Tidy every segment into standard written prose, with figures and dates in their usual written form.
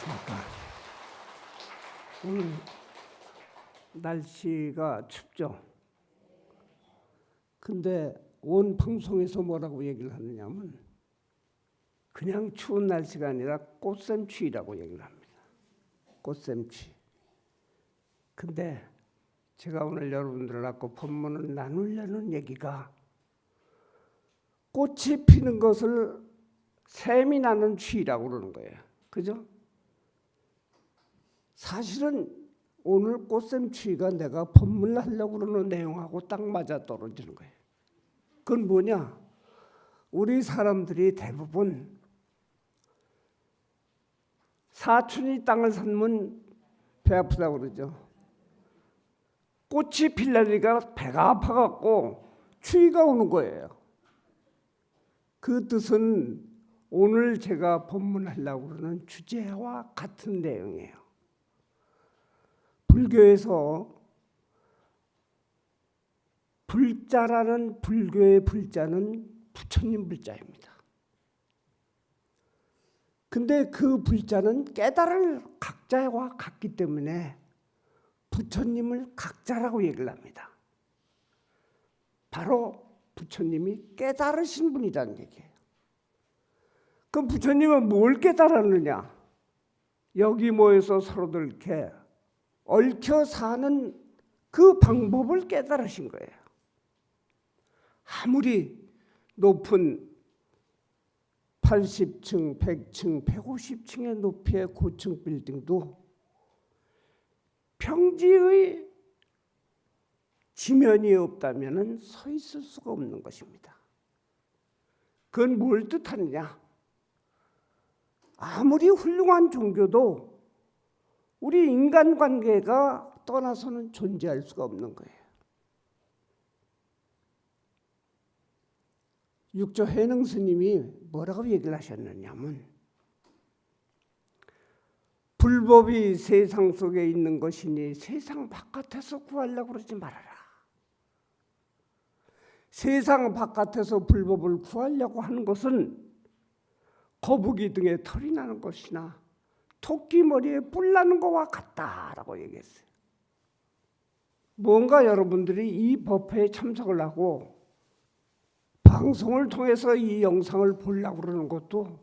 안녕하십니까. 오늘 날씨가 춥죠. 근데 온 방송에서 뭐라고 얘기를 하느냐면 그냥 추운 날씨가 아니라 꽃샘추위라고 얘기를 합니다. 꽃샘추위. 근데 제가 오늘 여러분들을 갖고 본문을 나누려는 얘기가 꽃이 피는 것을 샘이 나는 추위라고 그러는 거예요. 그죠? 사실은 오늘 꽃샘추위가 내가 본문을 하려고 그러는 내용하고 딱 맞아 떨어지는 거예요. 그건 뭐냐? 우리 사람들이 대부분 사촌이 땅을 삼면 배 아프다고 그러죠. 꽃이 필라니까 배가 아파갖고 추위가 오는 거예요. 그 뜻은 오늘 제가 본문하려고 그러는 주제와 같은 내용이에요. 불교에서 불자라는 불교의 불자는 부처님 불자입니다. 근데 그 불자는 깨달을 각자와 같기 때문에 부처님을 각자라고 얘기를 합니다. 바로 부처님이 깨달으신 분이라는 얘기예요. 그럼 부처님은 뭘 깨달았느냐? 여기 모여서 서로들 이렇게 얽혀 사는 그 방법을 깨달으신 거예요. 아무리 높은 80층, 100층, 150층의 높이의 고층 빌딩도 평지의 지면이 없다면 서 있을 수가 없는 것입니다. 그건 뭘 뜻하느냐? 아무리 훌륭한 종교도 우리 인간관계가 떠나서는 존재할 수가 없는 거예요. 육조 해능 스님이 뭐라고 얘기를 하셨느냐면 불법이 세상 속에 있는 것이니 세상 바깥에서 구하려고 그러지 말아라. 세상 바깥에서 불법을 구하려고 하는 것은 거북이 등에 털이 나는 것이나 토끼 머리에 뿔 나는 것과 같다라고 얘기했어요. 뭔가 여러분들이 이 법회에 참석을 하고 방송을 통해서 이 영상을 보려고 그러는 것도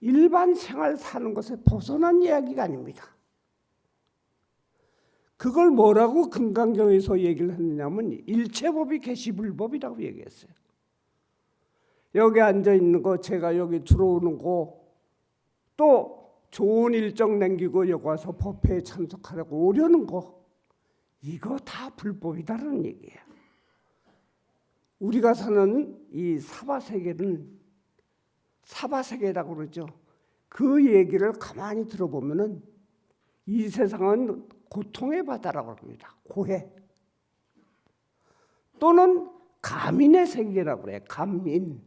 일반 생활 사는 것에 벗어난 이야기가 아닙니다. 그걸 뭐라고 금강경에서 얘기를 했느냐면 일체법이 개시불법이라고 얘기했어요. 여기 앉아 있는 거, 제가 여기 들어오는 거, 또 좋은 일정 남기고 여기 와서 법회에 참석하려고 오려는 거, 이거 다 불법이다라는 얘기예요. 우리가 사는 이 사바세계는 사바세계라고 그러죠. 그 얘기를 가만히 들어보면은 이 세상은 고통의 바다라고 합니다. 고해. 또는 가민의 세계라고 그래요. 가민.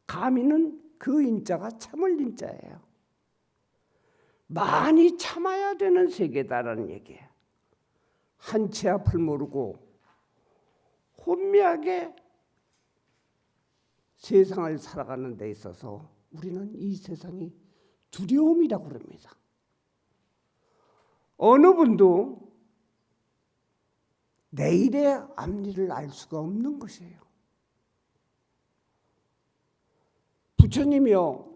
가민은 그 인자가 참을 인자예요. 많이 참아야 되는 세계다라는 얘기예요. 한치 앞을 모르고 혼미하게 세상을 살아가는 데 있어서 우리는 이 세상이 두려움이라고 그럽니다. 어느 분도 내일의 앞일을 알 수가 없는 것이에요. 부처님이요,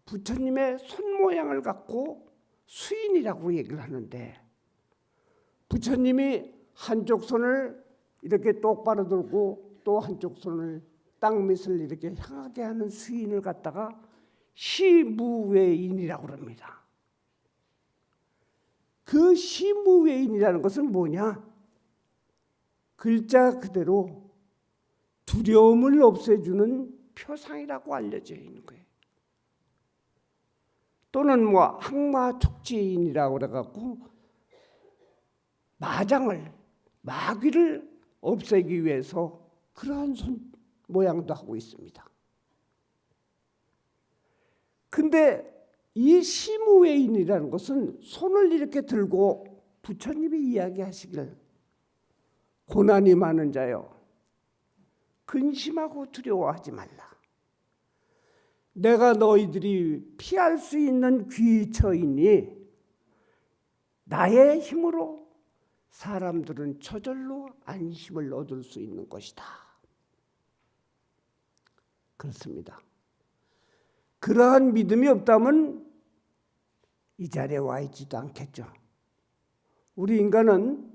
부처님의 손 모양을 갖고 수인이라고 얘기를 하는데 부처님이 한쪽 손을 이렇게 똑바로 들고 또 한쪽 손을 땅 밑을 이렇게 향하게 하는 수인을 갖다가 시무외인이라고 합니다. 그 시무외인이라는 것은 뭐냐? 글자 그대로 두려움을 없애주는 표상이라고 알려져 있는 거예요. 또는 뭐 항마촉지인이라고 그래갖고 마귀를 없애기 위해서 그러한 손 모양도 하고 있습니다. 근데 이 시무외인이라는 것은 손을 이렇게 들고 부처님이 이야기하시길 고난이 많은 자여 근심하고 두려워하지 말라. 내가 너희들이 피할 수 있는 귀처이니 나의 힘으로 사람들은 저절로 안심을 얻을 수 있는 것이다. 그렇습니다. 그러한 믿음이 없다면 이 자리에 와 있지도 않겠죠. 우리 인간은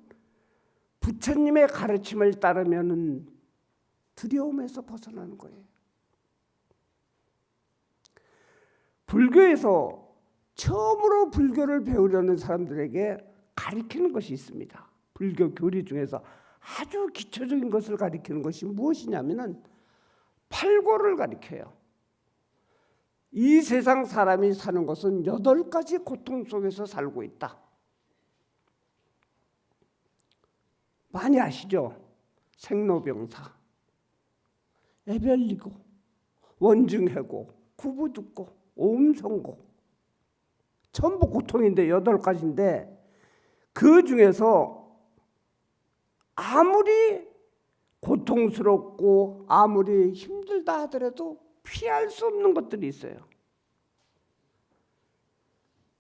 부처님의 가르침을 따르면 두려움에서 벗어나는 거예요. 불교에서 처음으로 불교를 배우려는 사람들에게 가르치는 것이 있습니다. 불교 교리 중에서 아주 기초적인 것을 가르치는 것이 무엇이냐면은 팔고를 가르쳐요. 이 세상 사람이 사는 것은 8가지 고통 속에서 살고 있다. 많이 아시죠? 생로병사, 애별리고, 원증해고, 구부듣고, 오음성고, 전부 고통인데 8가지인데 그 중에서 아무리 고통스럽고 아무리 힘들다 하더라도 피할 수 없는 것들이 있어요.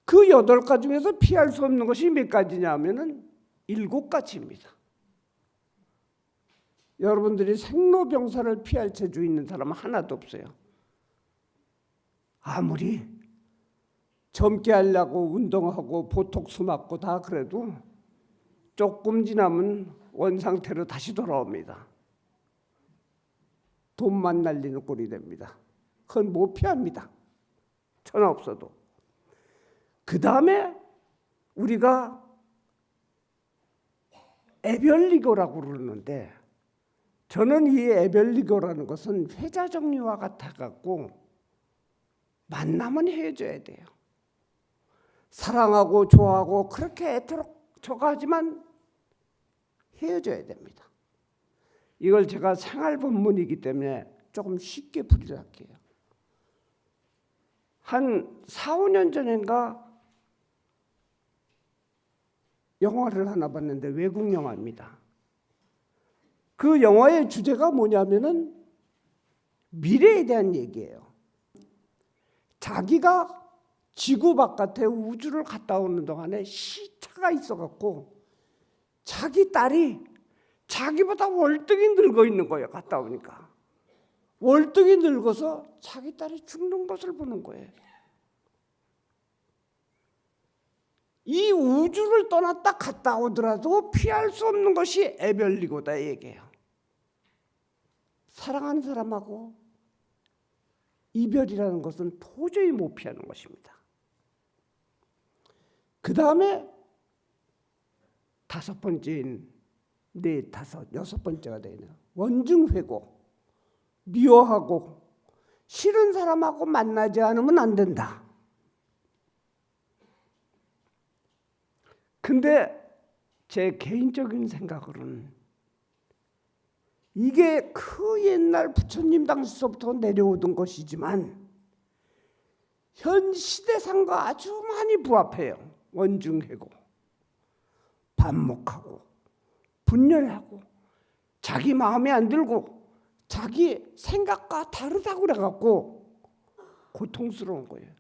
그 8가지 중에서 피할 수 없는 것이 몇 가지냐 하면은 7가지입니다. 여러분들이 생로병사를 피할 재주 있는 사람은 하나도 없어요. 아무리 젊게 하려고 운동하고 보톡스 맞고 다 그래도 조금 지나면 원상태로 다시 돌아옵니다. 돈만 날리는 꼴이 됩니다. 그건 못 피합니다. 천하 없어도. 그 다음에 우리가 애별리고라고 그러는데 저는 이 애별리고라는 것은 회자정리와 같아갖고 만나면 헤어져야 돼요. 사랑하고 좋아하고 그렇게 애토록 저가하지만 헤어져야 됩니다. 이걸 제가 생활 본문이기 때문에 조금 쉽게 풀이를 할게요. 한 4, 5년 전인가 영화를 하나 봤는데 외국 영화입니다. 그 영화의 주제가 뭐냐면은 미래에 대한 얘기예요. 자기가 지구 바깥에 우주를 갔다 오는 동안에 시차가 있어갖고 자기 딸이 자기보다 월등히 늙어 있는 거예요. 갔다 오니까. 월등히 늙어서 자기 딸이 죽는 것을 보는 거예요. 이 우주를 떠났다 갔다 오더라도 피할 수 없는 것이 애별리고다 얘기예요. 사랑하는 사람하고 이별이라는 것은 도저히 못 피하는 것입니다. 그 다음에 5번째인 4, 5, 6번째가 되네요. 원증회고, 미워하고 싫은 사람하고 만나지 않으면 안 된다. 근데 제 개인적인 생각으로는 이게 그 옛날 부처님 당시서부터 내려오던 것이지만 현 시대상과 아주 많이 부합해요. 원증회고, 반목하고, 분열하고, 자기 마음에 안 들고 자기 생각과 다르다고 그래갖고 고통스러운 거예요.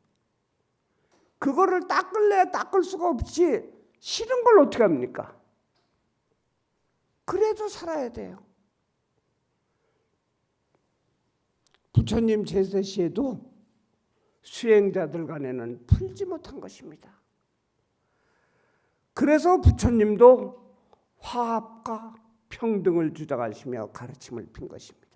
그거를 닦을래 닦을 수가 없이 싫은 걸 어떻게 합니까? 그래도 살아야 돼요. 부처님 제세 시에도 수행자들 간에는 풀지 못한 것입니다. 그래서 부처님도 화합과 평등을 주장하시며 가르침을 핀 것입니다.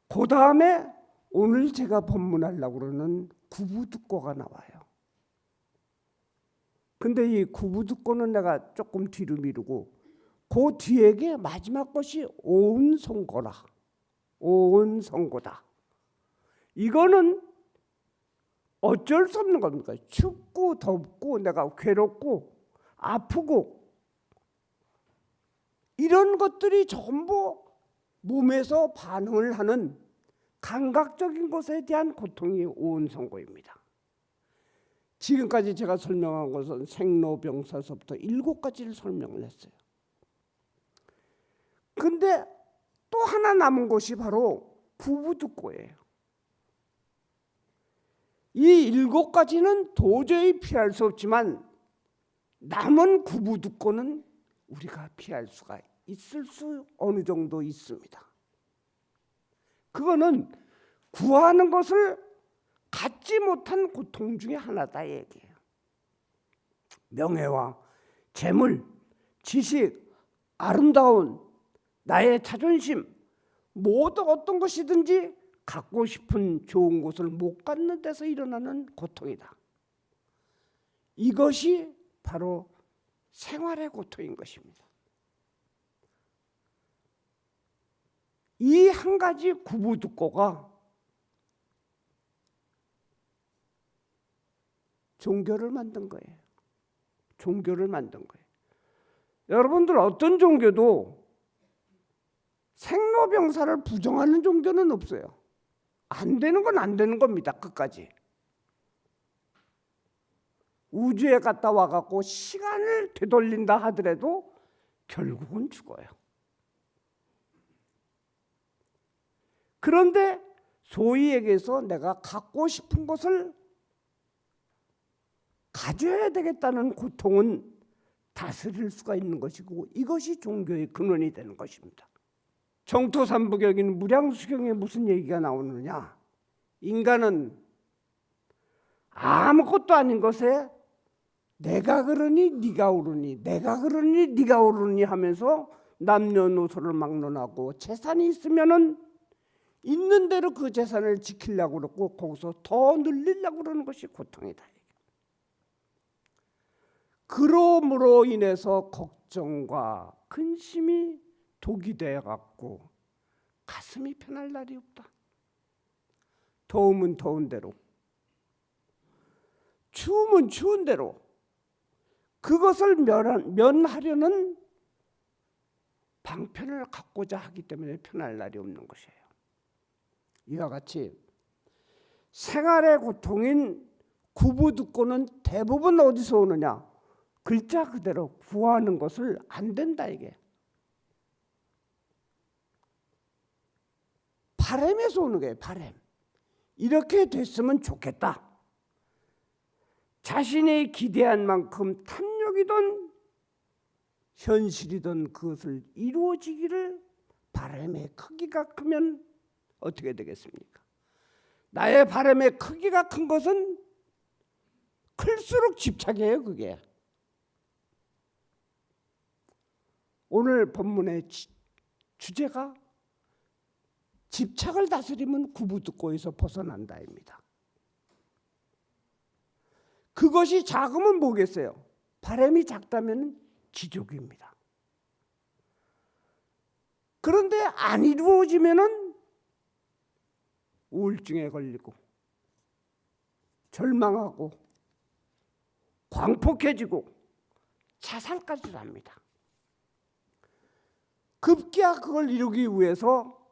그 다음에 오늘 제가 법문하려고 그러는 구부듣고가 나와요. 근데 이 구부듣고는 내가 조금 뒤로 미루고 그 뒤에 마지막 것이 오은성고라. 오은성고다. 이거는 어쩔 수 없는 겁니까? 춥고 덥고 내가 괴롭고 아프고 이런 것들이 전부 몸에서 반응을 하는 감각적인 것에 대한 고통이 오은성고입니다. 지금까지 제가 설명한 것은 생로병사서부터 7가지를 설명을 했어요. 근데 또 하나 남은 것이 바로 구부듣고예요. 이 7가지는 도저히 피할 수 없지만 남은 구부듣고는 우리가 피할 수가 있을 수 어느 정도 있습니다. 그거는 구하는 것을 갖지 못한 고통 중에 하나다 얘기예요. 명예와 재물, 지식, 아름다운 나의 자존심, 모두 어떤 것이든지 갖고 싶은 좋은 것을 못 갖는 데서 일어나는 고통이다. 이것이 바로 생활의 고통인 것입니다. 이 한 가지 구부듣고가 종교를 만든 거예요. 종교를 만든 거예요. 여러분들 어떤 종교도 생로병사를 부정하는 종교는 없어요. 안 되는 건 안 되는 겁니다. 끝까지. 우주에 갔다 와갖고 시간을 되돌린다 하더라도 결국은 죽어요. 그런데 소위 얘기해서 내가 갖고 싶은 것을 가져야 되겠다는 고통은 다스릴 수가 있는 것이고 이것이 종교의 근원이 되는 것입니다. 정토삼부경인 무량수경에 무슨 얘기가 나오느냐? 인간은 아무것도 아닌 것에 내가 그러니 네가 옳으니 내가 그러니 네가 옳으니 하면서 남녀노소를 막론하고 재산이 있으면은 있는 대로 그 재산을 지키려고 그러고 거기서 더 늘리려고 그러는 것이 고통이다. 그러므로 인해서 걱정과 근심이 독이 되어갖고 가슴이 편할 날이 없다. 더우면 더운 대로, 추우면 추운 대로 그것을 면하려는 방편을 갖고자 하기 때문에 편할 날이 없는 것이에요. 이와 같이 생활의 고통인 구부듣고는 대부분 어디서 오느냐? 글자 그대로 구하는 것을 안 된다 이게. 바람에서 오는 거예요. 바람. 이렇게 됐으면 좋겠다. 자신이 기대한 만큼 탐욕이든 현실이든 그것을 이루어지기를 바람의 크기가 크면 어떻게 되겠습니까? 나의 바람의 크기가 큰 것은 클수록 집착해요. 그게. 오늘 본문의 주제가 집착을 다스리면 구부듣고에서 벗어난다입니다. 그것이 작으면 뭐겠어요? 바람이 작다면 기족입니다. 그런데 안 이루어지면은 우울증에 걸리고 절망하고 광폭해지고 자살까지 합니다. 급기야 그걸 이루기 위해서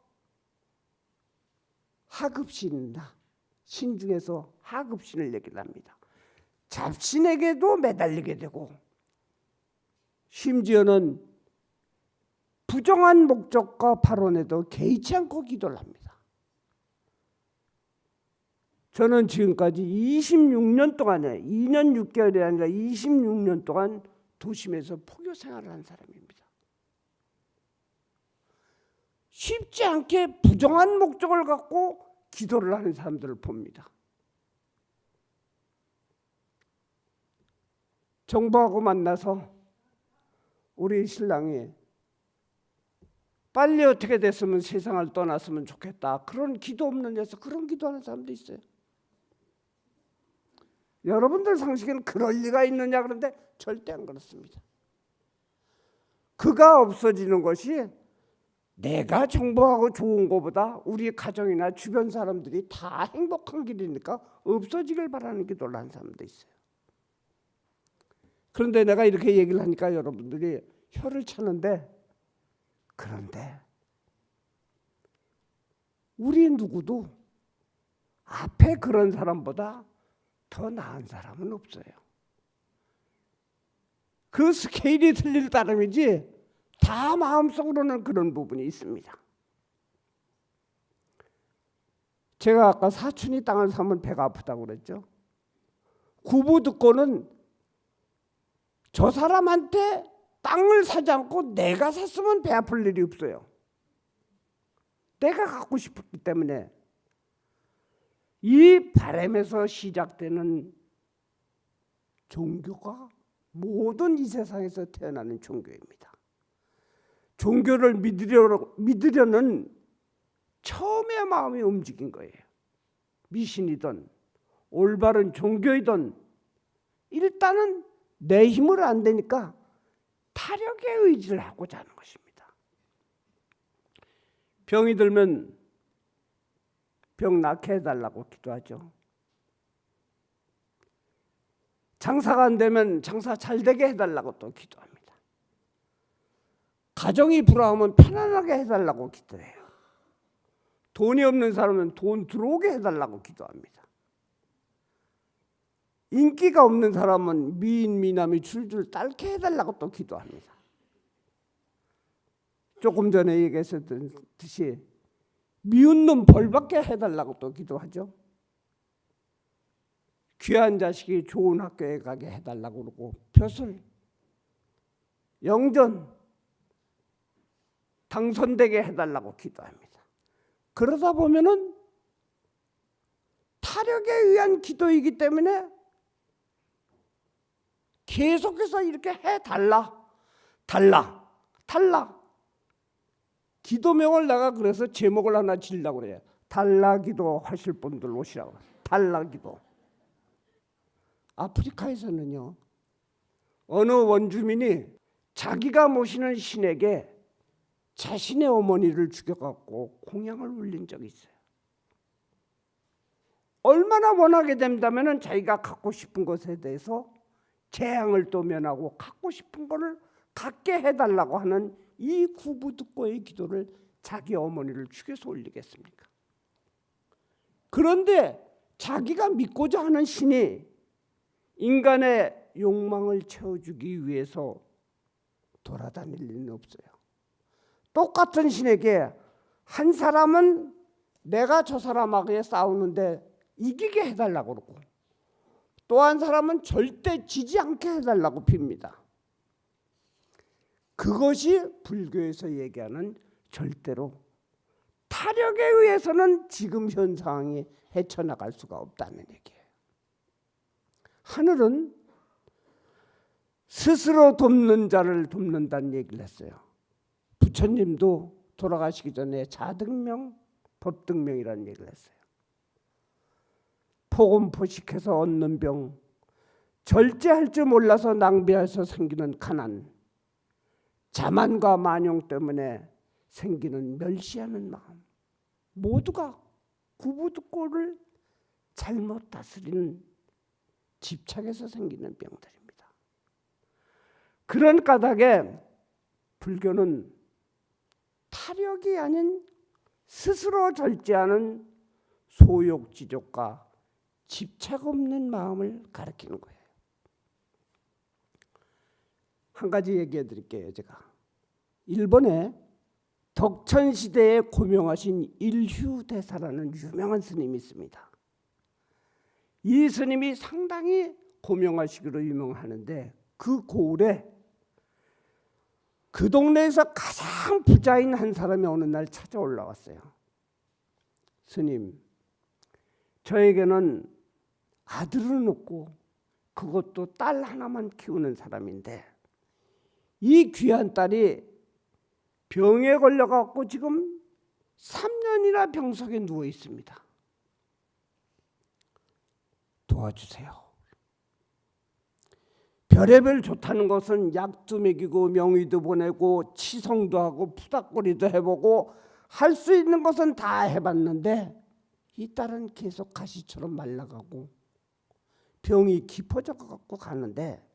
하급신이나 신중에서 하급신을 얘기를 합니다. 잡신에게도 매달리게 되고 심지어는 부정한 목적과 발언에도 개의치 않고 기도를 합니다. 저는 지금까지 26년 동안에 2년 6개월이 아니라 26년 동안 도심에서 포교 생활을 한 사람입니다. 쉽지 않게 부정한 목적을 갖고 기도를 하는 사람들을 봅니다. 정부하고 만나서 우리 신랑이 빨리 어떻게 됐으면 세상을 떠났으면 좋겠다. 그런 기도 없는 데서 그런 기도하는 사람도 있어요. 여러분들 상식에는 그럴 리가 있느냐 그런데 절대 안 그렇습니다. 그가 없어지는 것이 내가 정보하고 좋은 것보다 우리 가정이나 주변 사람들이 다 행복한 길이니까 없어지길 바라는 기도를 하는 사람도 있어요. 그런데 내가 이렇게 얘기를 하니까 여러분들이 혀를 차는데 그런데 우리 누구도 앞에 그런 사람보다 더 나은 사람은 없어요. 그 스케일이 틀릴 따름이지 다 마음속으로는 그런 부분이 있습니다. 제가 아까 사촌이 땅을 사면 배가 아프다고 그랬죠. 구부 듣고는 저 사람한테 땅을 사지 않고 내가 샀으면 배 아플 일이 없어요. 내가 갖고 싶기 때문에. 이 바람에서 시작되는 종교가 모든 이 세상에서 태어나는 종교입니다. 종교를 믿으려는 처음에 마음이 움직인 거예요. 미신이든 올바른 종교이든 일단은 내 힘으로 안 되니까 타력의 의지를 하고자 하는 것입니다. 병이 들면 병 낫게 해달라고 기도하죠. 장사가 안 되면 장사 잘 되게 해달라고 또 기도합니다. 가정이 불화하면 편안하게 해달라고 기도해요. 돈이 없는 사람은 돈 들어오게 해달라고 기도합니다. 인기가 없는 사람은 미인 미남이 줄줄 딸게 해달라고 또 기도합니다. 조금 전에 얘기했듯이 미운 놈 벌받게 해달라고 또 기도하죠. 귀한 자식이 좋은 학교에 가게 해달라고 그러고 벼슬, 영전 당선되게 해달라고 기도합니다. 그러다 보면은 타력에 의한 기도이기 때문에 계속해서 이렇게 해달라. 기도명을 내가 그래서 제목을 하나 지으려고 그래요. 달라기도 하실 분들 오시라고. 달라기도. 아프리카에서는요, 어느 원주민이 자기가 모시는 신에게 자신의 어머니를 죽여갖고 공양을 올린 적이 있어요. 얼마나 원하게 된다면 자기가 갖고 싶은 것에 대해서 재앙을 또 면하고 갖고 싶은 것을 갖게 해달라고 하는 이 구부듣고의 기도를 자기 어머니를 죽여서 올리겠습니까? 그런데 자기가 믿고자 하는 신이 인간의 욕망을 채워주기 위해서 돌아다닐 일은 없어요. 똑같은 신에게 한 사람은 내가 저 사람하고 싸우는데 이기게 해달라고 그러고 또 한 사람은 절대 지지 않게 해달라고 빕니다. 그것이 불교에서 얘기하는 절대로 타력에 의해서는 지금 현 상황이 헤쳐나갈 수가 없다는 얘기예요. 하늘은 스스로 돕는 자를 돕는다는 얘기를 했어요. 부처님도 돌아가시기 전에 자등명, 법등명이라는 얘기를 했어요. 포금포식해서 얻는 병, 절제할 줄 몰라서 낭비해서 생기는 가난, 자만과 만용 때문에 생기는 멸시하는 마음, 모두가 구부듣고를 잘못 다스리는 집착에서 생기는 병들입니다. 그런 까닭에 불교는 타력이 아닌 스스로 절제하는 소욕지족과 집착 없는 마음을 가르치는 거예요. 한 가지 얘기해 드릴게요. 제가 일본에 덕천시대에 고명하신 일휴대사라는 유명한 스님이 있습니다. 이 스님이 상당히 고명하시기로 유명하는데 그 고을에 그 동네에서 가장 부자인 한 사람이 어느 날 찾아 올라왔어요. 스님, 저에게는 아들은 없고 그것도 딸 하나만 키우는 사람인데 이 귀한 딸이 병에 걸려갖고 지금 3년이나 병석에 누워 있습니다. 도와주세요. 별의별 좋다는 것은 약도 먹이고 명의도 보내고 치성도 하고 푸닥거리도 해보고 할 수 있는 것은 다 해봤는데 이 딸은 계속 가시처럼 말라가고 병이 깊어져 갖고 가는데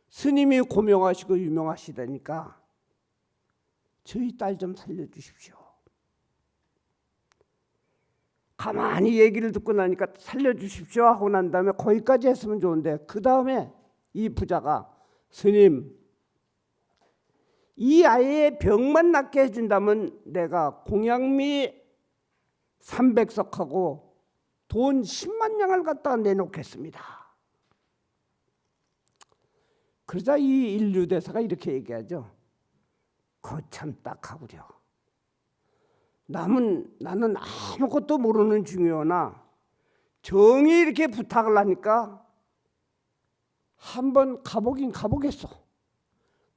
스님이 고명하시고 유명하시다니까 저희 딸 좀 살려주십시오. 가만히 얘기를 듣고 나니까 살려주십시오 하고 난 다음에 거기까지 했으면 좋은데 그 다음에 이 부자가 스님, 이 아이의 병만 낫게 해준다면 내가 공양미 300석하고 돈 10만 양을 갖다가 내놓겠습니다. 그러자 이 인류대사가 이렇게 얘기하죠. 거참 딱하구려. 나는 아무것도 모르는 중요하나 정이 이렇게 부탁을 하니까 한번 가보긴 가보겠어.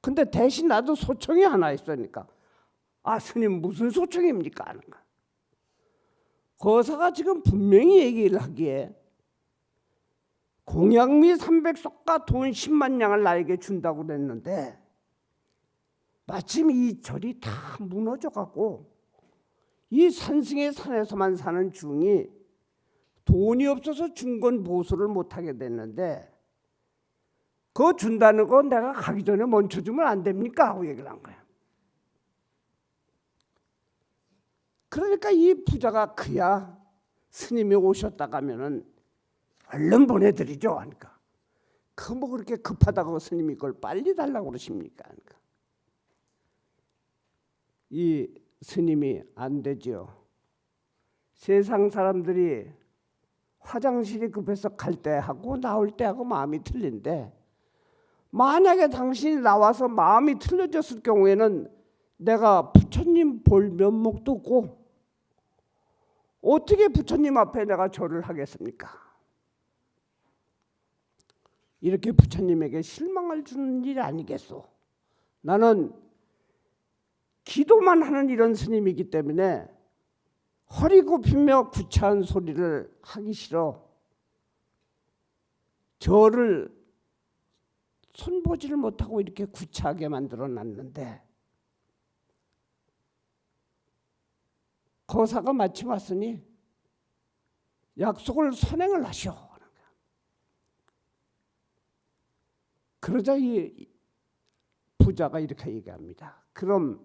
근데 대신 나도 소청이 하나 있으니까 아 스님 무슨 소청입니까? 하는 거야. 거사가 지금 분명히 얘기를 하기에 공양미 300석과 돈 10만 양을 나에게 준다고 그랬는데 마침 이 절이 다 무너져갖고 이 산승의 산에서만 사는 중이 돈이 없어서 중건 보수를 못하게 됐는데 그거 준다는 건 내가 가기 전에 멈춰주면 안 됩니까? 하고 얘기를 한 거야. 그러니까 이 부자가 그야 스님이 오셨다가 하면은 얼른 보내드리죠 하니까 그 뭐 그렇게 급하다고 스님이 그걸 빨리 달라고 그러십니까? 하니까 이 스님이 안 되죠. 세상 사람들이 화장실이 급해서 갈 때 하고 나올 때 하고 마음이 틀린데 만약에 당신이 나와서 마음이 틀려졌을 경우에는 내가 부처님 볼 면목도 없고 어떻게 부처님 앞에 내가 절을 하겠습니까? 이렇게 부처님에게 실망을 주는 일이 아니겠소. 나는 기도만 하는 이런 스님이기 때문에 허리 굽히며 구차한 소리를 하기 싫어. 절을 손보지를 못하고 이렇게 구차하게 만들어 놨는데 거사가 마침 왔으니 약속을 선행을 하시오. 그러자 이 부자가 이렇게 얘기합니다. 그럼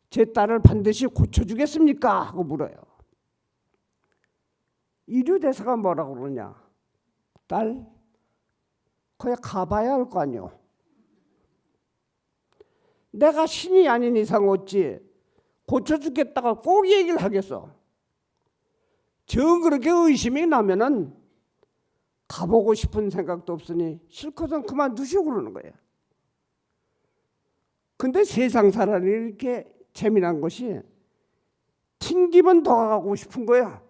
제 딸을 반드시 고쳐주겠습니까? 하고 물어요. 이류대사가 뭐라고 그러냐? 딸, 거기 가봐야 할 거 아니오. 내가 신이 아닌 이상 어찌 고쳐주겠다고 꼭 얘기를 하겠어. 정 그렇게 의심이 나면은 가보고 싶은 생각도 없으니 실컷은 그만두시고 그러는 거예요. 근데 세상 사람이 이렇게 재미난 것이 튕기면 더 가고 싶은 거야.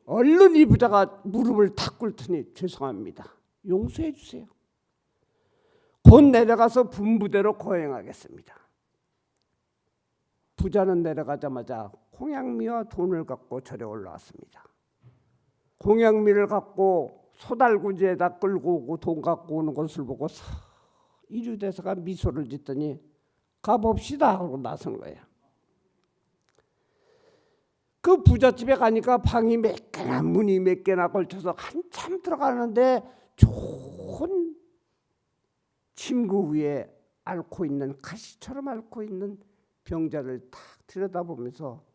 얼른 이 부자가 무릎을 탁 꿇더니 죄송합니다. 용서해 주세요. 곧 내려가서 분부대로 거행하겠습니다. 부자는 내려가자마자 공양미와 돈을 갖고 절에 올라왔습니다. 공양미를 갖고 소달구지에다 끌고 오고 돈 갖고 오는 것을 보고 이류대사가 미소를 짓더니 가봅시다 하고 나선 거예요. 그 부잣집에 가니까 방이 몇 개나 문이 몇 개나 걸쳐서 한참 들어가는데 좋은 침구 위에 앓고 있는 가시처럼 앓고 있는 병자를 탁 들여다보면서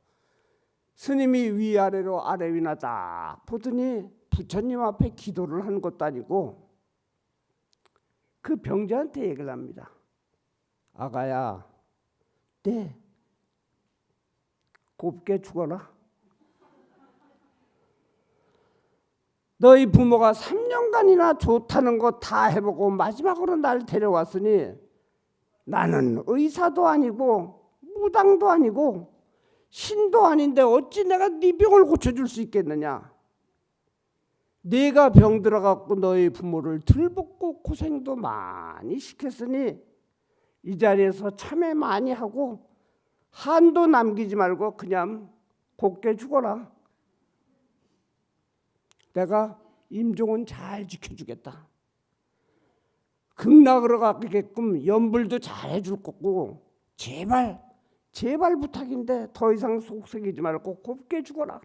스님이 위아래로 아래 위나 딱 보더니 부처님 앞에 기도를 하는 것도 아니고 그 병자한테 얘기를 합니다. 아가야, 네, 곱게 죽어라. 너희 부모가 3년간이나 좋다는 거 다 해보고 마지막으로 날 데려왔으니 나는 의사도 아니고 무당도 아니고 신도 아닌데 어찌 내가 네 병을 고쳐줄 수 있겠느냐. 네가 병 들어갖고 너희 부모를 들볶고 고생도 많이 시켰으니 이 자리에서 참회 많이 하고 한도 남기지 말고 그냥 곱게 죽어라. 내가 임종은 잘 지켜주겠다. 극락으로 가게끔 연불도 잘 해줄 거고 제발 부탁인데 더 이상 속썩이지 말고 곱게 죽어라.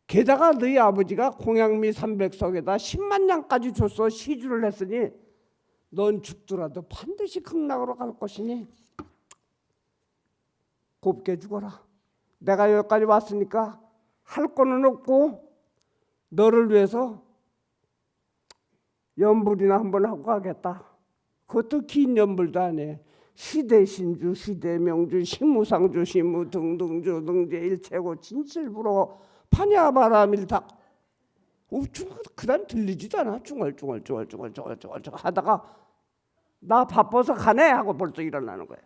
게다가 너희 아버지가 공양미 300석에다 10만 양까지 줬어. 시주를 했으니 넌 죽더라도 반드시 극락으로 갈 것이니 곱게 죽어라. 내가 여기까지 왔으니까 할 거는 없고 너를 위해서 연불이나 한번 하고 가겠다. 그것도 긴 연불도 안 해. 시대신주, 시대명주, 시무상주, 시무등등주, 등재 일체고 진실부로 파냐바라밀다. 그다음 들리지도 않아. 중얼중얼 하다가 나 바빠서 가네 하고 벌써 일어나는 거야.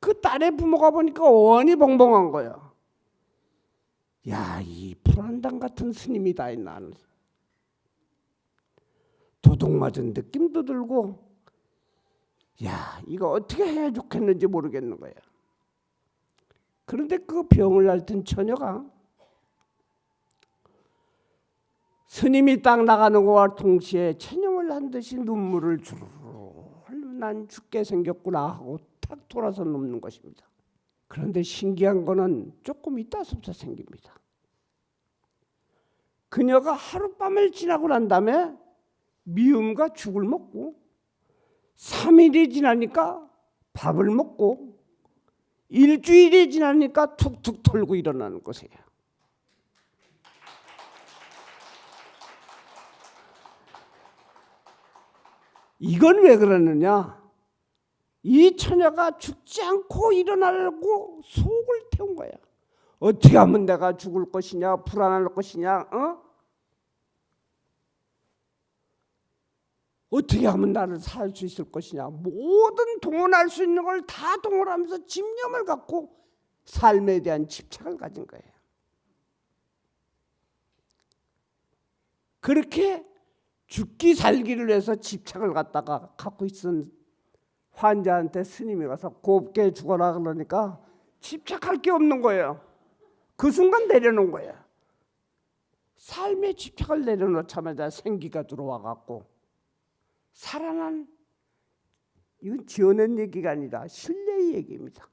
그 딸의 부모가 보니까 어안이 벙벙한 거야. 야, 이 불안당 같은 스님이 다 있나. 도둑 맞은 느낌도 들고, 야, 이거 어떻게 해야 좋겠는지 모르겠는 거야. 그런데 그 병을 앓던 처녀가 스님이 딱 나가는 것과 동시에 체념을 한 듯이 눈물을 주르르 흘리며 난 죽게 생겼구나 하고 탁 돌아서 눕는 것입니다. 그런데 신기한 거는 조금 있다서부터 생깁니다. 그녀가 하룻밤을 지나고 난 다음에 미움과 죽을 먹고 3일이 지나니까 밥을 먹고 일주일이 지나니까 툭툭 털고 일어나는 것이에요. 이건 왜 그러느냐? 이 처녀가 죽지 않고 일어나려고 속을 태운 거야. 어떻게 하면 내가 죽을 것이냐, 불안할 것이냐, 어떻게 하면 나를 살 수 있을 것이냐, 모든 동원할 수 있는 걸 다 동원하면서 집념을 갖고 삶에 대한 집착을 가진 거예요. 그렇게 죽기 살기를 위해서 집착을 갖고 있은 환자한테 스님이 가서 곱게 죽어라 그러니까 집착할 게 없는 거예요. 그 순간 내려놓은 거예요. 삶의 집착을 내려놓자마자 생기가 들어와 갖고 살아난, 이건 지어낸 얘기가 아니라 실내의 얘기입니다.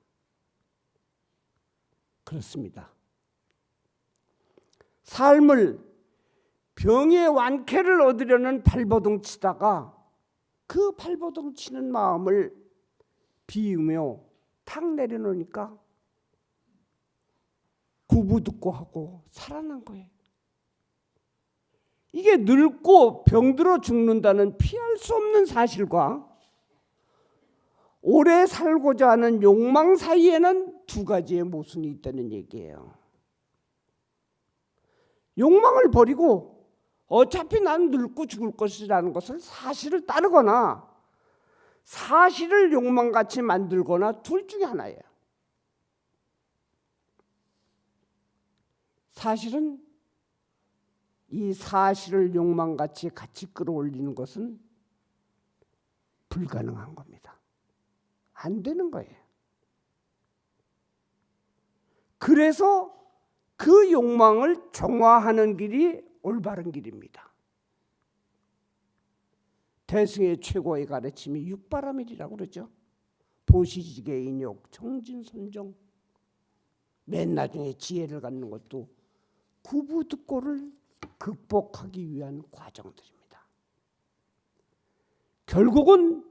그렇습니다. 삶을 병의 완쾌를 얻으려는 발버둥 치다가 그 발버둥 치는 마음을 비우며 탁 내려놓으니까 구부듣고하고 살아난 거예요. 이게 늙고 병들어 죽는다는 피할 수 없는 사실과 오래 살고자 하는 욕망 사이에는 두 가지의 모순이 있다는 얘기예요. 욕망을 버리고 어차피 난 늙고 죽을 것이라는 것을 사실을 따르거나 사실을 욕망같이 만들거나 둘 중에 하나예요. 사실은 이 사실을 욕망같이 같이 끌어올리는 것은 불가능한 겁니다. 안 되는 거예요. 그래서 그 욕망을 정화하는 길이 올바른 길입니다. 대승의 최고의 가르침이 육바라밀이라고 그러죠. 보시지계 인욕, 정진선정. 맨 나중에 지혜를 갖는 것도 구부득고를 극복하기 위한 과정들입니다. 결국은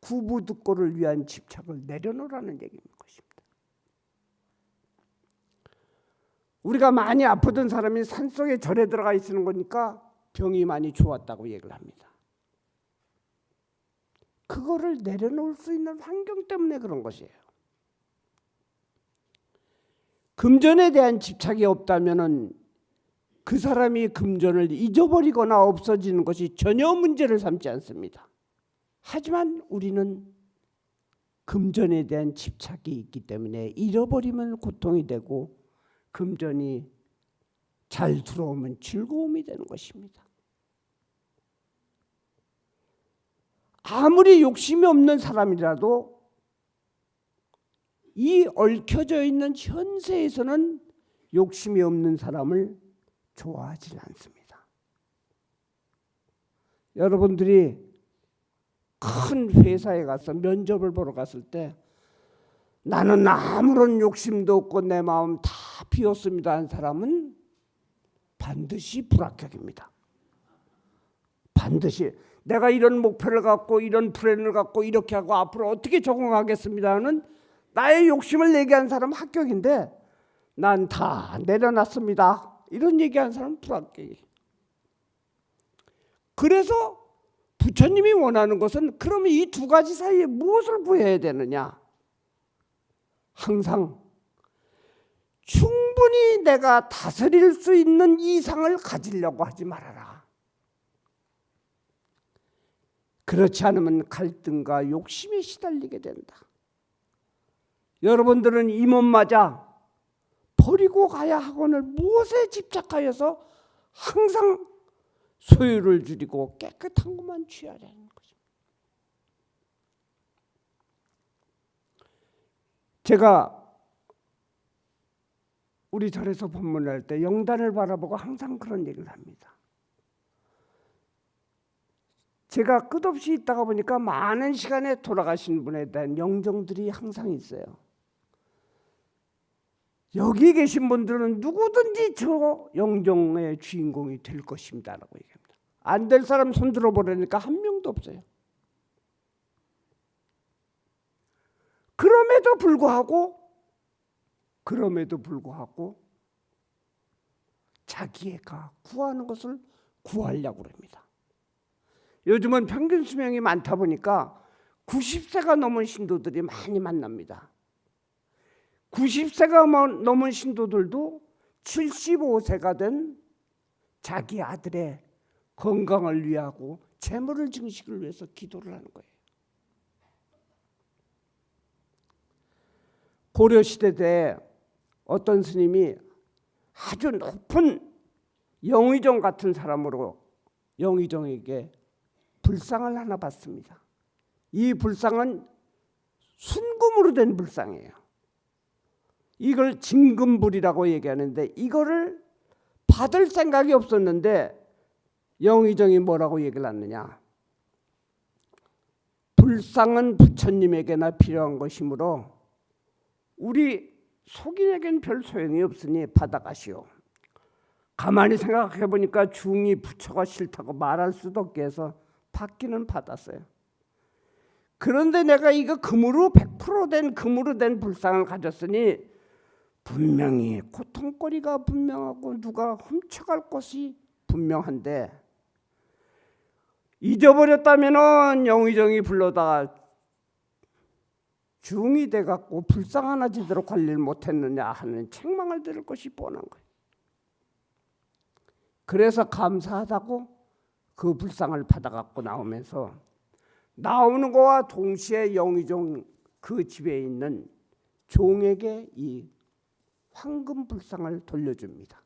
구부득고를 위한 집착을 내려놓으라는 얘기인 것입니다. 우리가 많이 아프던 사람이 산속에 절에 들어가 있는 거니까 병이 많이 좋았다고 얘기를 합니다. 그거를 내려놓을 수 있는 환경 때문에 그런 것이에요. 금전에 대한 집착이 없다면은 그 사람이 금전을 잊어버리거나 없어지는 것이 전혀 문제를 삼지 않습니다. 하지만 우리는 금전에 대한 집착이 있기 때문에 잃어버리면 고통이 되고 금전이 잘 들어오면 즐거움이 되는 것입니다. 아무리 욕심이 없는 사람이라도 이 얽혀져 있는 현세에서는 욕심이 없는 사람을 좋아하지 않습니다. 여러분들이 큰 회사에 가서 면접을 보러 갔을 때 나는 아무런 욕심도 없고 내 마음 다 비웠습니다 한 사람은 반드시 불합격입니다. 반드시 내가 이런 목표를 갖고 이런 플랜을 갖고 이렇게 하고 앞으로 어떻게 적응하겠습니다 하는 나의 욕심을 얘기한 사람은 합격인데 난 다 내려놨습니다 이런 얘기한 사람은 불합격이에요. 그래서 부처님이 원하는 것은 그러면 이 두 가지 사이에 무엇을 구해야 되느냐? 항상 충분히 내가 다스릴 수 있는 이상을 가지려고 하지 말아라. 그렇지 않으면 갈등과 욕심에 시달리게 된다. 여러분들은 이 몸 맞아 버리고 가야 하거늘 무엇에 집착하여서 항상 소유를 줄이고 깨끗한 것만 취하려는 거죠. 제가 우리 절에서 법문할 때 영단을 바라보고 항상 그런 얘기를 합니다. 제가 끝없이 있다가 보니까 많은 시간에 돌아가신 분에 대한 영정들이 항상 있어요. 여기 계신 분들은 누구든지 저 영정의 주인공이 될 것입니다 라고 얘기합니다. 안 될 사람 손들어 보려니까 한 명도 없어요. 그럼에도 불구하고 자기가 구하는 것을 구하려고 합니다. 요즘은 평균 수명이 많다 보니까 90세가 넘은 신도들이 많이 만납니다. 90세가 넘은 신도들도 75세가 된 자기 아들의 건강을 위하고 재물을 증식을 위해서 기도를 하는 거예요. 고려시대 때 어떤 스님이 아주 높은 영의정 같은 사람으로 영의정에게 불상을 하나 받습니다. 이 불상은 순금으로 된 불상이에요. 이걸 진금불이라고 얘기하는데 이거를 받을 생각이 없었는데 영의정이 뭐라고 얘기를 하느냐. 불상은 부처님에게나 필요한 것이므로 우리 속인에겐 별 소용이 없으니 받아가시오. 가만히 생각해 보니까 중이 부처가 싫다고 말할 수도 없게 해서 받기는 받았어요. 그런데 내가 이거 금으로 100% 금으로 된 불상을 가졌으니 분명히 고통거리가 분명하고 누가 훔쳐갈 것이 분명한데 잊어버렸다면은 영의정이 불러다가 중이 돼갖고 불상 하나 제대로 관리를 못했느냐 하는 책망을 들을 것이 뻔한 거예요. 그래서 감사하다고 그 불상을 받아갖고 나오는 거와 동시에 영의정 그 집에 있는 종에게 이 황금 불상을 돌려줍니다.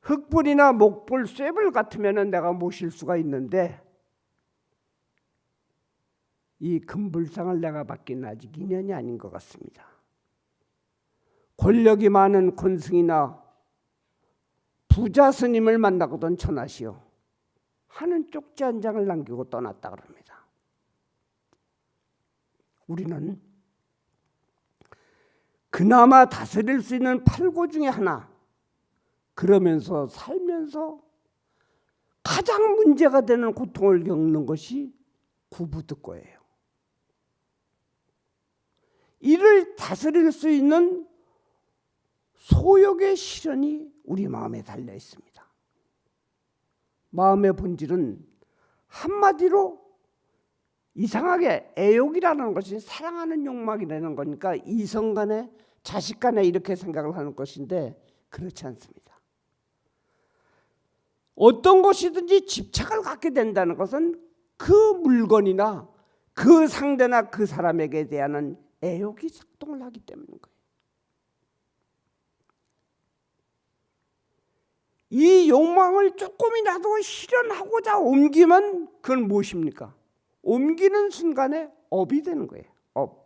흙불이나 목불, 쇠불 같으면 내가 모실 수가 있는데 이 금불상을 내가 받기는 아직 인연이 아닌 것 같습니다. 권력이 많은 권승이나 부자 스님을 만나거든 전하시오 하는 쪽지 한 장을 남기고 떠났다 그럽니다. 우리는 그나마 다스릴 수 있는 팔고 중에 하나 그러면서 살면서 가장 문제가 되는 고통을 겪는 것이 구부득고예요. 이를 다스릴 수 있는 소욕의 실현이 우리 마음에 달려 있습니다. 마음의 본질은 한마디로 이상하게 애욕이라는 것이 사랑하는 욕망이라는 거니까 이성 간에 자식 간에 이렇게 생각을 하는 것인데 그렇지 않습니다. 어떤 것이든지 집착을 갖게 된다는 것은 그 물건이나 그 상대나 그 사람에게 대한 애욕이 작동을 하기 때문인 거예요. 이 욕망을 조금이라도 실현하고자 옮기면 그건 무엇입니까? 옮기는 순간에 업이 되는 거예요. 업.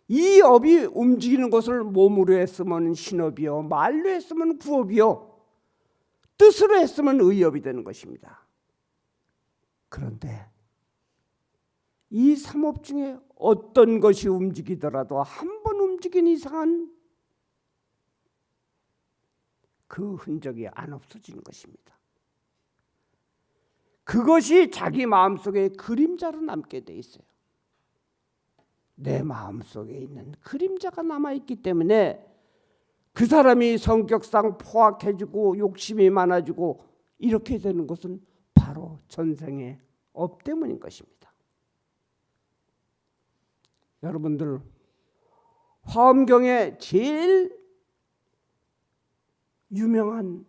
이 업이 움직이는 것을 몸으로 했으면 신업이요, 말로 했으면 구업이요, 뜻으로 했으면 의업이 되는 것입니다. 그런데 이 삼업 중에 어떤 것이 움직이더라도 한 번 움직인 이상은 그 흔적이 안 없어지는 것입니다. 그것이 자기 마음속에 그림자로 남게 돼 있어요. 내 마음속에 있는 그림자가 남아있기 때문에 그 사람이 성격상 포악해지고 욕심이 많아지고 이렇게 되는 것은 바로 전생의 업 때문인 것입니다. 여러분들, 화엄경에 제일 유명한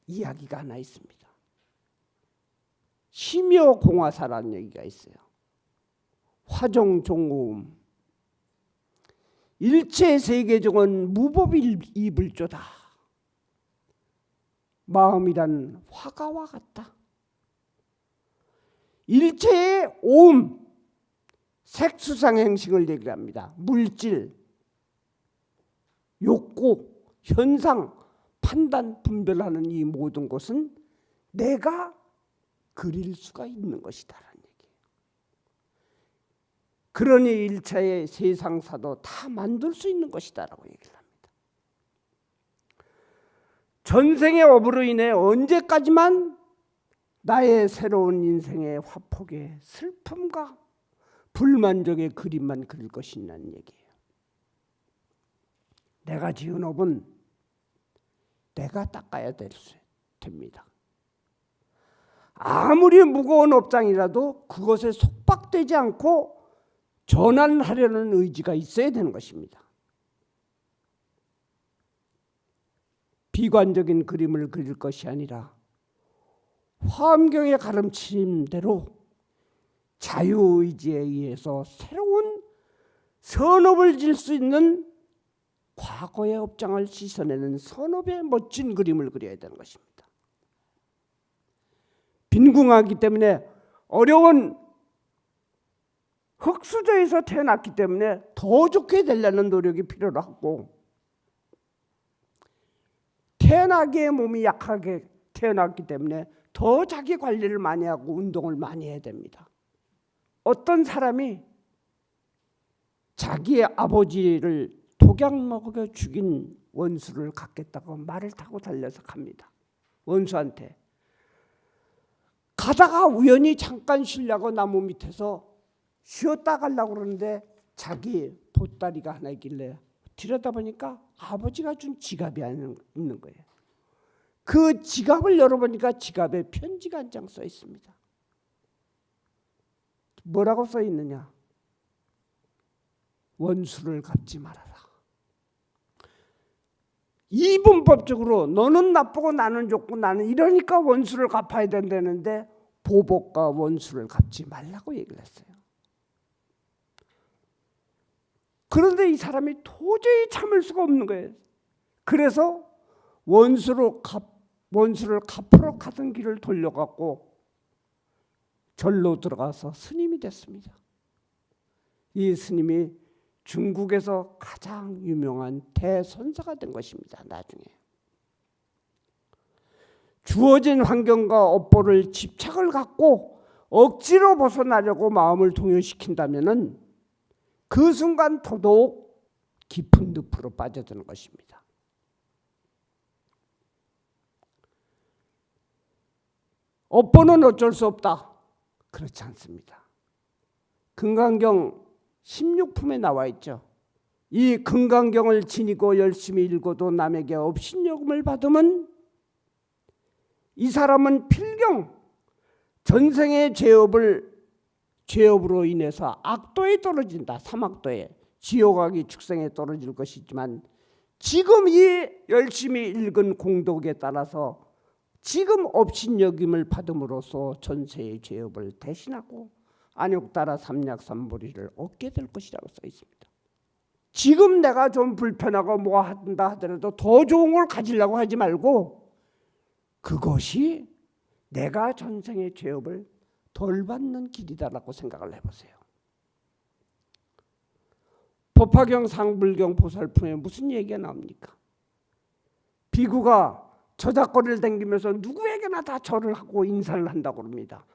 이야기가 하나 있습니다. 심여공화사라는 얘기가 있어요. 화정종호음. 일체 세계정은 무법일불조다. 마음이란 화가와 같다. 일체의 오음, 색수상행식을 얘기합니다. 물질, 욕구, 현상, 판단, 분별하는 이 모든 것은 내가 그릴 수가 있는 것이다라는 얘기예요. 그러니 일체의 세상사도 다 만들 수 있는 것이다라고 얘기를 합니다. 전생의 업으로 인해 언제까지만 나의 새로운 인생의 화폭에 슬픔과 불만족의 그림만 그릴 것이냐는 얘기예요. 내가 지은 업은 내가 닦아야 됩니다. 아무리 무거운 업장이라도 그것에 속박되지 않고 전환하려는 의지가 있어야 되는 것입니다. 비관적인 그림을 그릴 것이 아니라 화엄경의 가르침대로 자유의지에 의해서 새로운 선업을 질 수 있는 과거의 업장을 씻어내는 선업의 멋진 그림을 그려야 되는 것입니다. 빈궁하기 때문에 어려운 흙수저에서 태어났기 때문에 더 좋게 되려는 노력이 필요로 하고, 태어나기에 몸이 약하게 태어났기 때문에 더 자기 관리를 많이 하고 운동을 많이 해야 됩니다. 어떤 사람이 자기의 아버지를 독약 먹여 죽인 원수를 갖겠다고 말을 타고 달려서 갑니다. 원수한테. 가다가 우연히 잠깐 쉬려고 나무 밑에서 쉬었다 가려고 그러는데 자기 보따리가 하나 있길래 들여다보니까 아버지가 준 지갑이 있는 거예요. 그 지갑을 열어보니까 지갑에 편지가 한 장 써 있습니다. 뭐라고 써 있느냐? 원수를 갚지 말아라. 이분법적으로 너는 나쁘고 나는 좋고 나는 이러니까 원수를 갚아야 된다는데 보복과 원수를 갚지 말라고 얘기를 했어요. 그런데 이 사람이 도저히 참을 수가 없는 거예요. 그래서 원수를 갚으러 가던 길을 돌려갖고 절로 들어가서 스님이 됐습니다. 이 스님이 중국에서 가장 유명한 대선사가 된 것입니다. 나중에 주어진 환경과 업보를 집착을 갖고 억지로 벗어나려고 마음을 동요시킨다면은 그 순간 더더욱 깊은 늪으로 빠져드는 것입니다. 업보는 어쩔 수 없다. 그렇지 않습니다. 금강경 16품에 나와 있죠. 이 금강경을 지니고 열심히 읽어도 남에게 업신여금을 받으면 이 사람은 필경 전생의 죄업으로 인해서 악도에 떨어진다. 삼악도에, 지옥아기 축생에 떨어질 것이지만 지금 이 열심히 읽은 공덕에 따라서 지금 업신여김을 받음으로써 전세의 죄업을 대신하고 안욕따라 삼약삼보리를 얻게 될 것이라고 써 있습니다. 지금 내가 좀 불편하고 뭐 한다 하더라도 더 좋은 걸 가지려고 하지 말고 그것이 내가 전생의 죄업을 덜 받는 길이다라고 생각을 해보세요. 법화경 상불경 보살품에 무슨 얘기가 나옵니까? 비구가 저작거리를 댕기면서 누구에게나 다 절을 하고 인사를 한다고 합니다.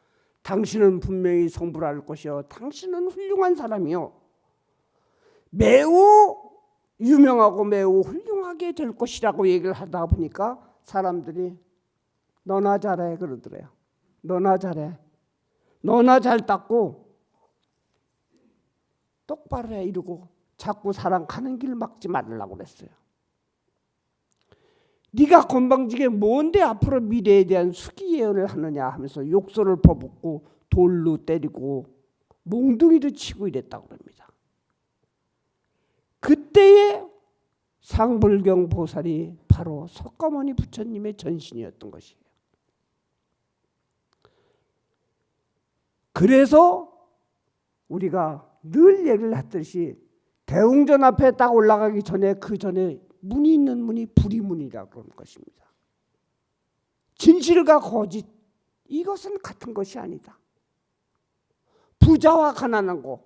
당신은 분명히 성불을 할 것이요, 당신은 훌륭한 사람이요, 매우 유명하고 매우 훌륭하게 될 것이라고 얘기를 하다 보니까 사람들이 너나 잘해 그러더래요. 너나 잘해, 너나 잘 닦고 똑바로 해 이러고 자꾸 사람 가는 길 막지 말라고 그랬어요. 네가 건방지게 뭔데 앞으로 미래에 대한 수기 예언을 하느냐 하면서 욕설을 퍼붓고 돌로 때리고 몽둥이도 치고 이랬다고 합니다. 그때의 상불경 보살이 바로 석가모니 부처님의 전신이었던 것이에요. 그래서 우리가 늘 얘기를 했듯이 대웅전 앞에 딱 올라가기 전에 그 전에 문이 있는 문이 불의문이라고 그러는 것입니다. 진실과 거짓 이것은 같은 것이 아니다. 부자와 가난한 것,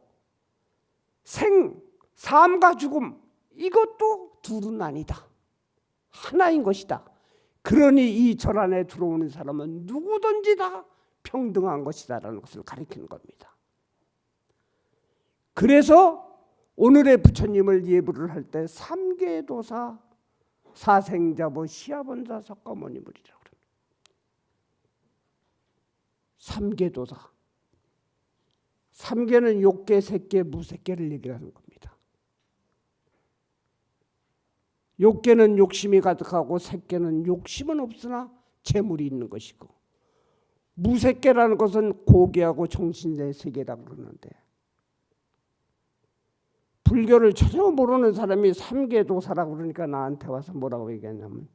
삶과 죽음 이것도 둘은 아니다. 하나인 것이다. 그러니 이 절 안에 들어오는 사람은 누구든지 다 평등한 것이다라는 것을 가리키는 겁니다. 그래서 오늘의 부처님을 예불을 할 때 삼계도사 사생자보 시아본사 석가모니불이라고 합니다. 삼계도사. 삼계는 욕계, 색계, 무색계를 얘기하는 겁니다. 욕계는 욕심이 가득하고 색계는 욕심은 없으나 재물이 있는 것이고, 무색계라는 것은 고귀하고 정신의 세계라고 그러는데, 불교를 전혀 모르는 사람이 삼계도사라고 그러니까 나한테 와서 뭐라고 얘기하냐면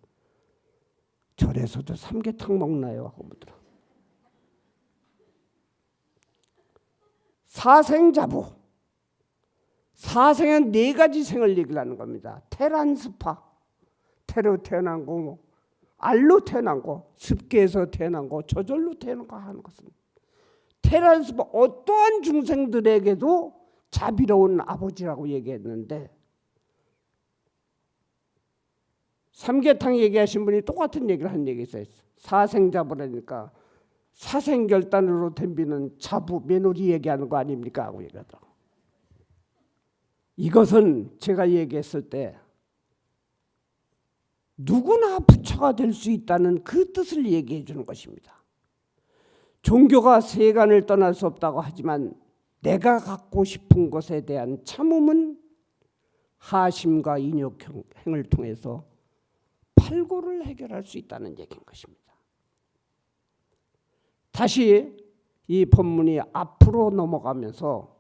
절에서도 삼계탕 먹나요? 하고 묻더라. 사생자부. 사생은 네 가지 생을 얘기하는 겁니다. 테란스파, 태로 태어난 거, 알로 태어난 거, 습계에서 태어난 거, 저절로 태어난 거 하는 것은 테란스파, 어떠한 중생들에게도 자비로운 아버지라고 얘기했는데, 삼계탕 얘기하신 분이 똑같은 얘기를 한 얘기 있어요. 사생자부라니까 사생결단으로 덤비는 자부, 며느리 얘기하는 거 아닙니까? 하고 얘기하더라고. 이것은 제가 얘기했을 때 누구나 부처가 될 수 있다는 그 뜻을 얘기해 주는 것입니다. 종교가 세간을 떠날 수 없다고 하지만 내가 갖고 싶은 것에 대한 참음은 하심과 인욕행을 통해서 팔고를 해결할 수 있다는 얘기인 것입니다. 다시 이 법문이 앞으로 넘어가면서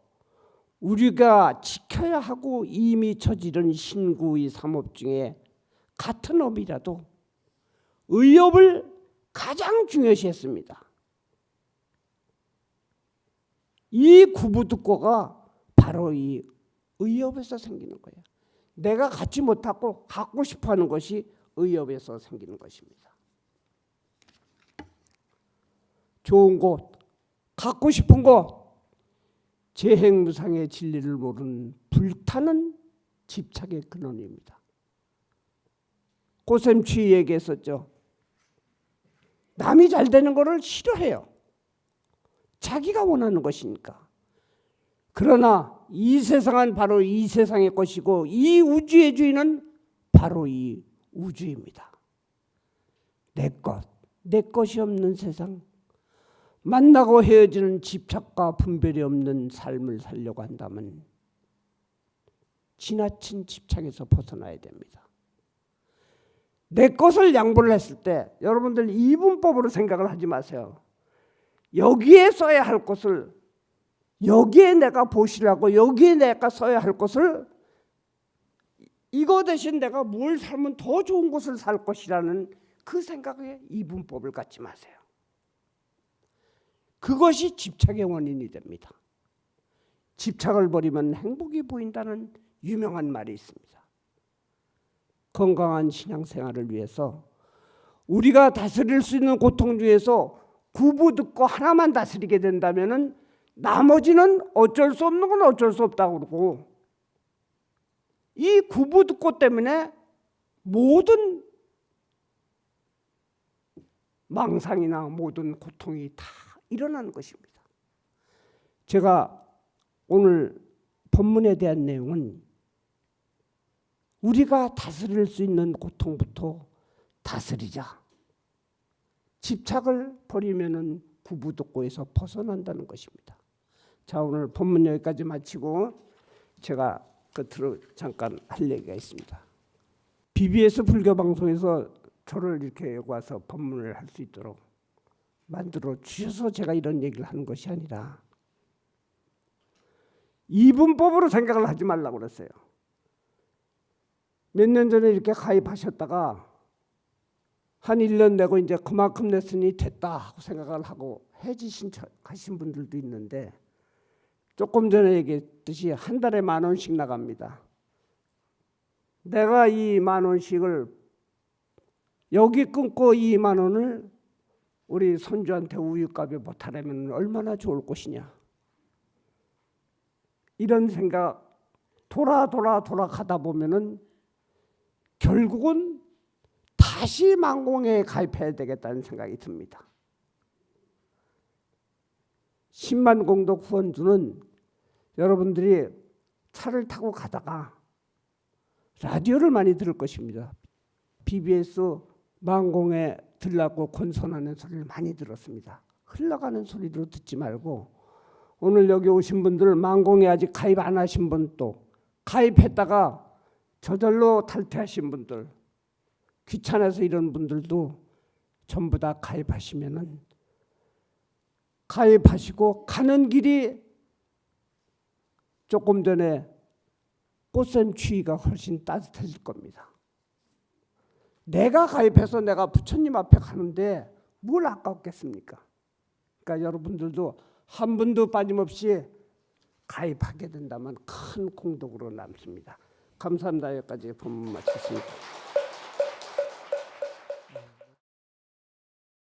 우리가 지켜야 하고 이미 저지른 신구의 삼업 중에 같은 업이라도 의업을 가장 중요시했습니다. 이 구부득고가 바로 이 의업에서 생기는 거예요. 내가 갖지 못하고 갖고 싶어하는 것이 의업에서 생기는 것입니다. 좋은 곳, 갖고 싶은 곳, 재행무상의 진리를 모르는 불타는 집착의 근원입니다. 고샘추위 얘기했었죠. 남이 잘 되는 것을 싫어해요. 자기가 원하는 것이니까. 그러나 이 세상은 바로 이 세상의 것이고 이 우주의 주인은 바로 이 우주입니다. 내 것, 내 것이 없는 세상, 만나고 헤어지는 집착과 분별이 없는 삶을 살려고 한다면 지나친 집착에서 벗어나야 됩니다. 내 것을 양보를 했을 때 여러분들 이분법으로 생각을 하지 마세요. 여기에 써야 할 것을, 여기에 내가 보시라고 여기에 내가 써야 할 것을, 이거 대신 내가 뭘 살면 더 좋은 것을 살 것이라는 그 생각에 이분법을 갖지 마세요. 그것이 집착의 원인이 됩니다. 집착을 버리면 행복이 보인다는 유명한 말이 있습니다. 건강한 신앙생활을 위해서 우리가 다스릴 수 있는 고통 중에서 구부듣고 하나만 다스리게 된다면 나머지는 어쩔 수 없는 건 어쩔 수 없다고 그러고, 이 구부듣고 때문에 모든 망상이나 모든 고통이 다 일어나는 것입니다. 제가 오늘 본문에 대한 내용은 우리가 다스릴 수 있는 고통부터 다스리자. 집착을 버리면은 구부득고에서 벗어난다는 것입니다. 자, 오늘 본문 여기까지 마치고 제가 끝으로 잠깐 할 얘기가 있습니다. BBS 불교 방송에서 저를 이렇게 여기 와서 법문을 할 수 있도록 만들어 주셔서 제가 이런 얘기를 하는 것이 아니라 이분법으로 생각을 하지 말라고 그랬어요. 몇 년 전에 이렇게 가입하셨다가 한 1년 내고 이제 그만큼 냈으니 됐다 하고 생각을 하고 해지 신청하신 분들도 있는데 조금 전에 얘기했듯이 한 달에 10,000원씩 나갑니다. 내가 이 10,000원씩을 여기 끊고 20,000원을 우리 손주한테 우유값에 못하려면 얼마나 좋을 것이냐. 이런 생각 돌아가다 보면은 결국은 다시 만공에 가입해야 되겠다는 생각이 듭니다. 10만 공덕 후원주는 여러분들이 차를 타고 가다가 라디오를 많이 들을 것입니다. BBS 만공에 들라고 권선하는 소리를 많이 들었습니다. 흘러가는 소리로 듣지 말고 오늘 여기 오신 분들 만공에 아직 가입 안 하신 분 또 가입했다가 저절로 탈퇴하신 분들 귀찮아서 이런 분들도 전부 다 가입하시면은 가입하시고 가는 길이 조금 전에 꽃샘 추위가 훨씬 따뜻해질 겁니다. 내가 가입해서 내가 부처님 앞에 가는데 뭘 아깝겠습니까? 그러니까 여러분들도 한 분도 빠짐없이 가입하게 된다면 큰 공덕으로 남습니다. 감사합니다. 여기까지 법문 마치겠습니다.